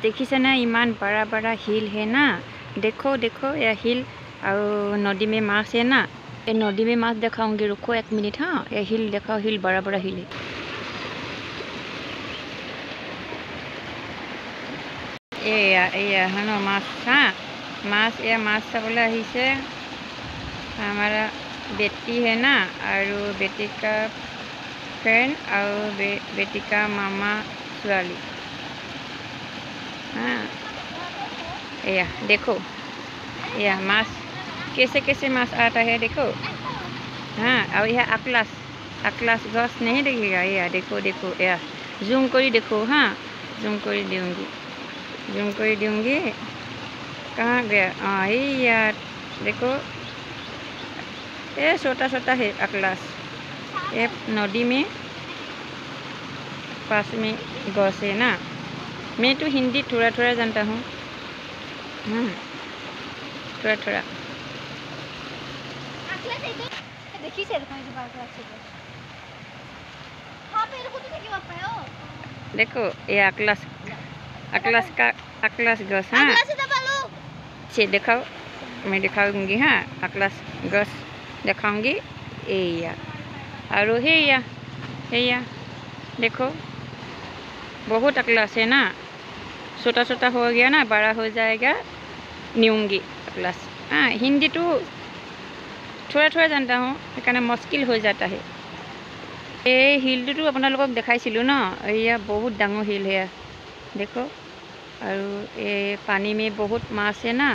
देखिसे ना इमान बड़ा बड़ा हिल है ना। देखो देखो यह हिल और नदी में माछ है ना। ये नदी में माछ दिखाऊंगी, रुको 1 मिनट। हाँ ये हिल दिखाओ, हिल बड़ा बड़ा हिल है। ये है ना माछ। हाँ माछ, ये माछ सबले आहिसे हमारा बेटी है ना, और बेटी का फ्रेंड और बेटी का मामा सुराली। हाँ या देखो या माछ कैसे कैसे माछ आता है देखो। हाँ और यह अकलास गछ नहीं देखिएगा। या देखो देखो या जूम करी देखो। हाँ जूम करी दूँगी। कहाँ गया? हाँ या देखो ये छोटा छोटा है अकलास। ये नदी में पास में गछ है ना। मैं तो हिंदी थोड़ा थोड़ा जानता हूँ। थोड़ा थोड़ा देखो ये अकलास गछ। हाँ से दिखाओ, मैं दिखाऊंगी। हाँ अकलास गछ दिखाऊंगी। या और या देखो बहुत अकलास है ना। छोटा छोटा हो गया ना, बड़ा हो जाएगा न्यूंगी अकलास। हाँ हिंदी तो थोड़ा थोड़ा जानता हूँ, সেইকাৰণে मुश्किल हो जाता है। ये हिल तो अपना लोगों देखाइছিলোঁ ना। यह बहुत डांगो हिल है देखो। और ये पानी में बहुत माछ है ना,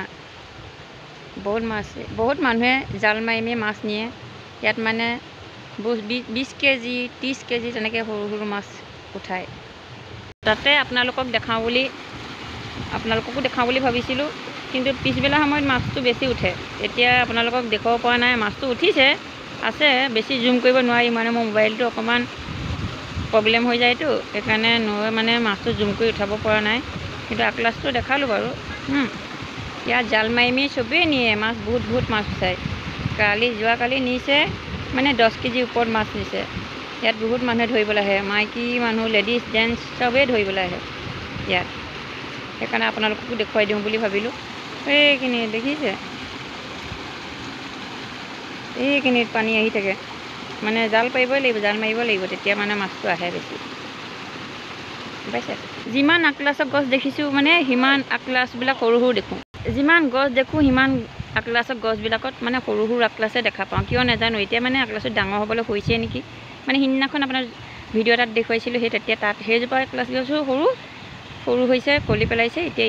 बहुत माछ है। बहुत मानुहे जाल मारी में माछ निये। यात माने 20 केजी 30 केजी তেনেকৈ সৰু সৰু মাছ উঠায়। তাতে আপোনালোককো দেখাওঁ বুলি ভাবিছিলোঁ, কিন্তু পিছবেলা সময়ত মাছটো বেছি উঠে। এতিয়া আপোনালোকক দেখাব পৰা নাই। মাছটো উঠিছে আছে, বেছি জুম কৰিব নোৱাৰি মানে মোৰ মোবাইলটো অকণমান প্ৰব্লেম হৈ যায়তো, সেইকাৰণে মানে মাছটো জুম কৰি উঠাব পৰা নাই। কিন্তু আকলাছটো দেখালোঁ বাৰু। ইয়াত জাল মাৰি চবেই নিয়ে মাছ, বহুত মাছ উঠায়। যোৱাকালি নিছে মানে 10 কেজি ওপৰত মাছ নিছে। ইয়াত বহুত মানুহে ধৰিবলৈ আহে, মাইকী মানুহ, লেডিজ জেণ্টছ চবেই ধৰিবলৈ আহে ইয়াত। সেইকাৰণে আপোনালোককো দেখুৱাই দিওঁ বুলি ভাবিলোঁ। এইখিনি দেখিছে, এইখিনিত পানী আহি থাকে মানে জাল মাৰিব লাগিব, তেতিয়া মানে মাছটো আহে বেছি। পাইছে? যিমান আকলাছৰ গছ দেখিছোঁ মানে সিমান আকলাছবিলাক সৰু সৰু দেখোঁ। যিমান গছ দেখোঁ সিমান আকলাছৰ গছবিলাকত মানে সৰু সৰু আকলাছে দেখা পাওঁ। কিয় নাজানো, এতিয়া মানে আকলাছটো ডাঙৰ হ'বলৈ হৈছে নেকি। মানে সিদিনাখন আপোনাৰ ভিডিঅ' এটাত দেখুৱাইছিলোঁ, তেতিয়া তাত সেইজোপা আকলাছ গছো সৰু হৈছে, কলি পেলাইছে। এতিয়া